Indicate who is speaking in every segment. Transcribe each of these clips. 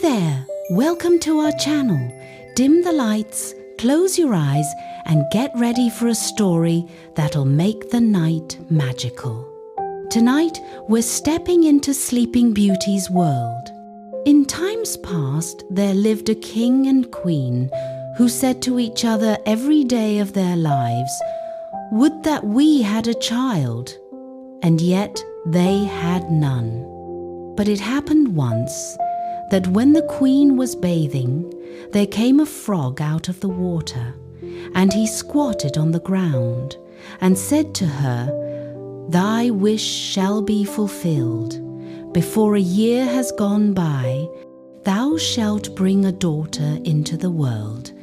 Speaker 1: there! Welcome to our channel. Dim the lights, close your eyes, and get ready for a story that'll make the night magical. Tonight, we're stepping into Sleeping Beauty's world. In times past, there lived a king and queen who said to each other every day of their lives, "Would that we had a child," and yet they had none. But it happened once that when the queen was bathing, there came a frog out of the water, and he squatted on the ground and said to her, "Thy wish shall be fulfilled. Before a year has gone by, thou shalt bring a daughter into the world."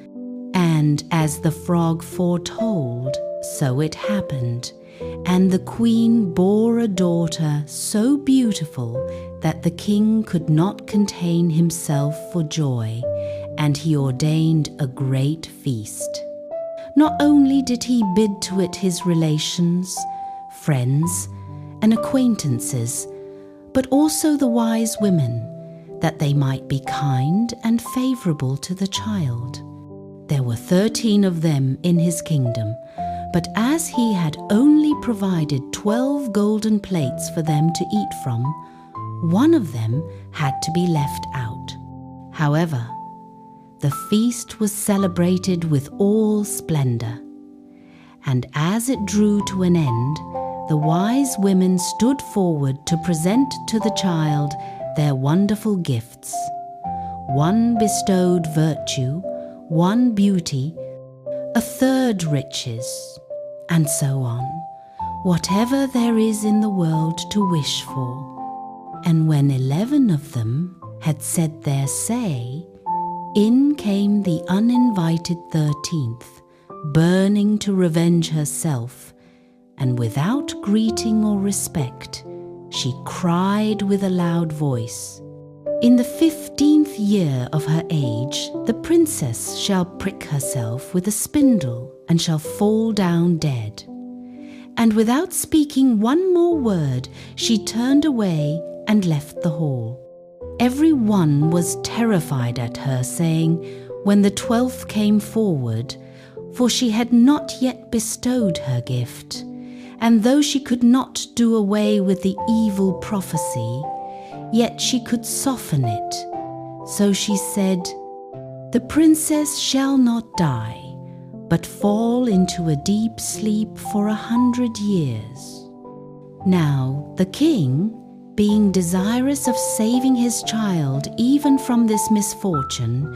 Speaker 1: And as the frog foretold, so it happened, and the queen bore a daughter so beautiful that the king could not contain himself for joy, and he ordained a great feast. Not only did he bid to it his relations, friends, and acquaintances, but also the wise women, that they might be kind and favorable to the child. There were 13 of them in his kingdom, but as he had only provided 12 golden plates for them to eat from, one of them had to be left out. However, the feast was celebrated with all splendor, and as it drew to an end, the wise women stood forward to present to the child their wonderful gifts. One bestowed virtue, one beauty, a third riches, and so on, whatever there is in the world to wish for. And when 11 of them had said their say, in came the uninvited 13th, burning to revenge herself, and without greeting or respect, she cried with a loud voice, "In the 15th year of her age, the princess shall prick herself with a spindle and shall fall down dead." And without speaking one more word, she turned away and left the hall. Every one was terrified at her, saying, when the 12th came forward, for she had not yet bestowed her gift, and though she could not do away with the evil prophecy, yet she could soften it. So she said, "The princess shall not die, but fall into a deep sleep for 100 years. Now the king, being desirous of saving his child even from this misfortune,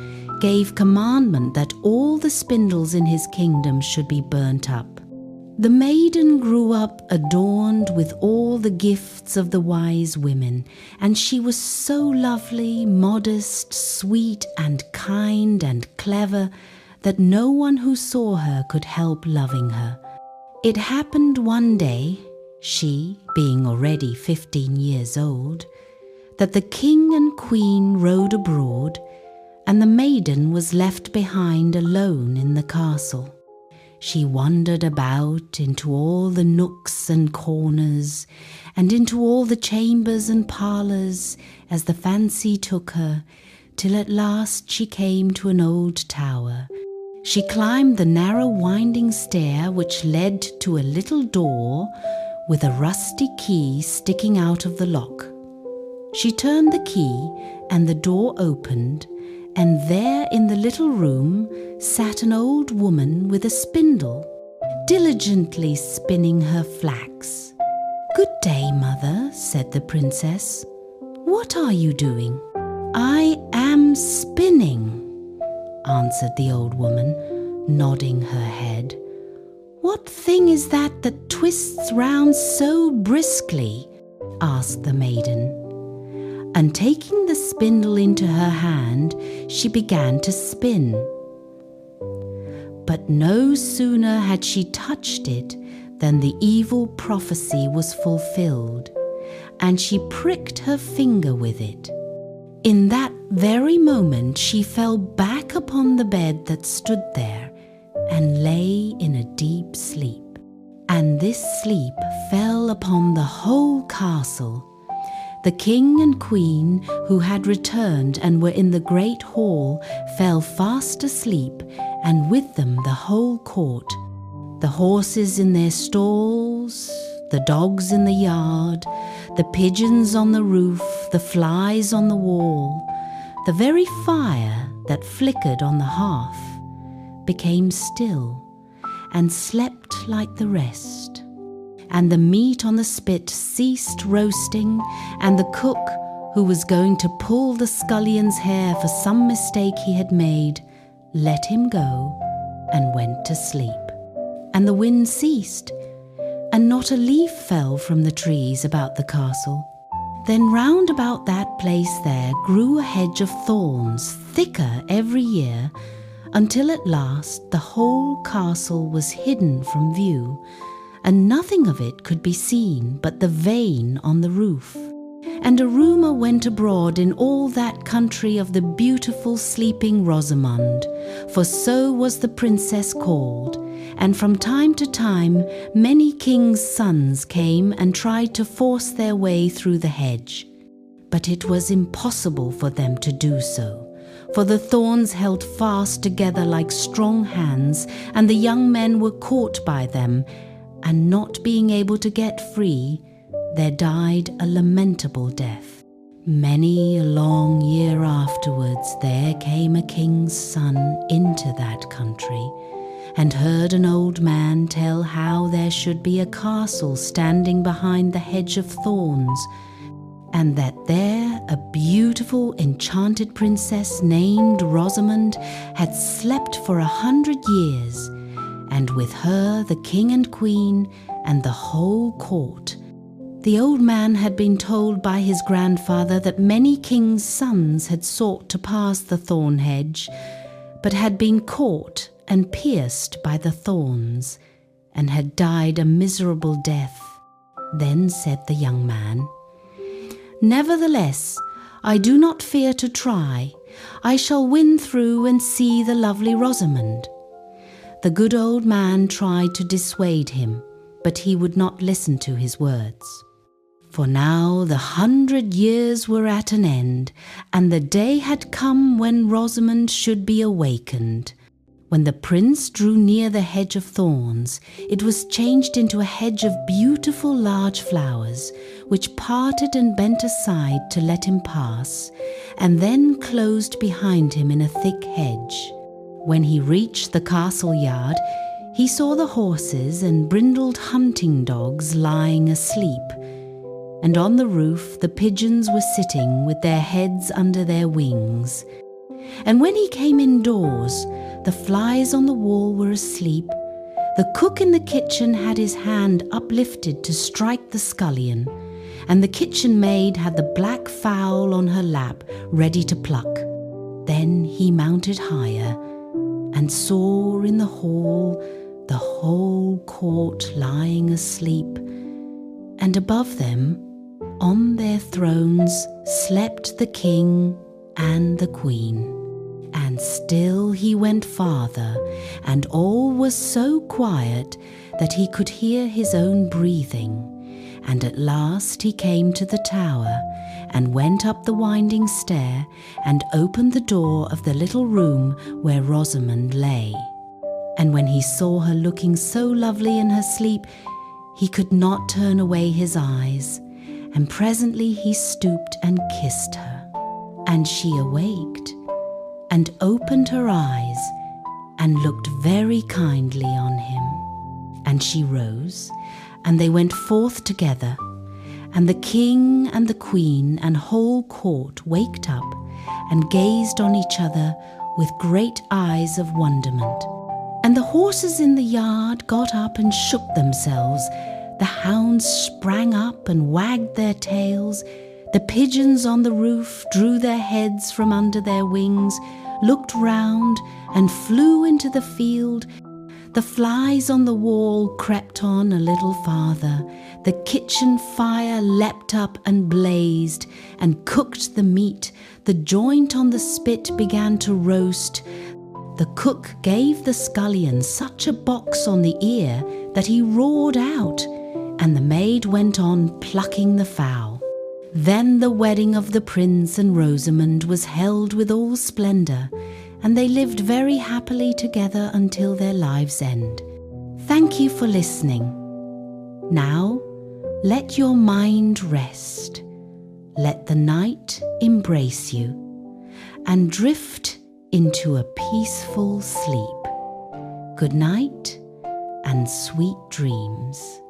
Speaker 1: gave commandment that all the spindles in his kingdom should be burnt up. The maiden grew up adorned with all the gifts of the wise women, and she was so lovely, modest, sweet, and kind and clever that no one who saw her could help loving her. It happened one day, she being already 15 years old, that the king and queen rode abroad, and the maiden was left behind alone in the castle. She wandered about into all the nooks and corners, and into all the chambers and parlours, as the fancy took her, till at last she came to an old tower. She climbed the narrow winding stair which led to a little door with a rusty key sticking out of the lock. She turned the key, and the door opened, and there in the little room sat an old woman with a spindle, diligently spinning her flax. "Good day, mother," said the princess. "What are you doing?" "I am spinning," answered the old woman, nodding her head. "What thing is that that twists round so briskly?" asked the maiden. And taking the spindle into her hand, she began to spin. But no sooner had she touched it than the evil prophecy was fulfilled, and she pricked her finger with it. In that very moment she fell back upon the bed that stood there, and lay in a deep sleep. And this sleep fell upon the whole castle. The king and queen, who had returned and were in the great hall, fell fast asleep, and with them the whole court. The horses in their stalls, the dogs in the yard, the pigeons on the roof, the flies on the wall, the very fire that flickered on the hearth, became still and slept like the rest. And the meat on the spit ceased roasting, and the cook, who was going to pull the scullion's hair for some mistake he had made, let him go and went to sleep. And the wind ceased, and not a leaf fell from the trees about the castle. Then round about that place there grew a hedge of thorns, thicker every year, until at last the whole castle was hidden from view, and nothing of it could be seen but the vane on the roof. And a rumour went abroad in all that country of the beautiful sleeping Rosamond, for so was the princess called, and from time to time many kings' sons came and tried to force their way through the hedge. But it was impossible for them to do so, for the thorns held fast together like strong hands, and the young men were caught by them, and not being able to get free, there died a lamentable death. Many a long year afterwards there came a king's son into that country, and heard an old man tell how there should be a castle standing behind the hedge of thorns, and that there a beautiful enchanted princess named Rosamond had slept for 100 years, and with her the king and queen and the whole court. The old man had been told by his grandfather that many kings' sons had sought to pass the thorn hedge, but had been caught and pierced by the thorns, and had died a miserable death. Then said the young man, "Nevertheless, I do not fear to try. I shall win through and see the lovely Rosamond." The good old man tried to dissuade him, but he would not listen to his words. For now the 100 years were at an end, and the day had come when Rosamond should be awakened. When the prince drew near the hedge of thorns, it was changed into a hedge of beautiful large flowers, which parted and bent aside to let him pass, and then closed behind him in a thick hedge. When he reached the castle yard, he saw the horses and brindled hunting dogs lying asleep, and on the roof the pigeons were sitting with their heads under their wings. And when he came indoors, the flies on the wall were asleep. The cook in the kitchen had his hand uplifted to strike the scullion, and the kitchen maid had the black fowl on her lap ready to pluck. Then he mounted higher and saw in the hall the whole court lying asleep, and above them, on their thrones, slept the king and the queen. And still he went farther, and all was so quiet that he could hear his own breathing. And at last he came to the tower, and went up the winding stair, and opened the door of the little room where Rosamond lay. And when he saw her looking so lovely in her sleep, he could not turn away his eyes, and presently he stooped and kissed her. And she awaked, and opened her eyes, and looked very kindly on him. And she rose, and they went forth together, and the king and the queen and whole court waked up, and gazed on each other with great eyes of wonderment. And the horses in the yard got up and shook themselves, the hounds sprang up and wagged their tails, the pigeons on the roof drew their heads from under their wings, looked round, and flew into the field. The flies on the wall crept on a little farther. The kitchen fire leapt up and blazed, and cooked the meat. The joint on the spit began to roast. The cook gave the scullion such a box on the ear that he roared out, and the maid went on plucking the fowl. Then the wedding of the prince and Rosamond was held with all splendour, and they lived very happily together until their lives' end. Thank you for listening. Now, let your mind rest. Let the night embrace you and drift into a peaceful sleep. Good night and sweet dreams.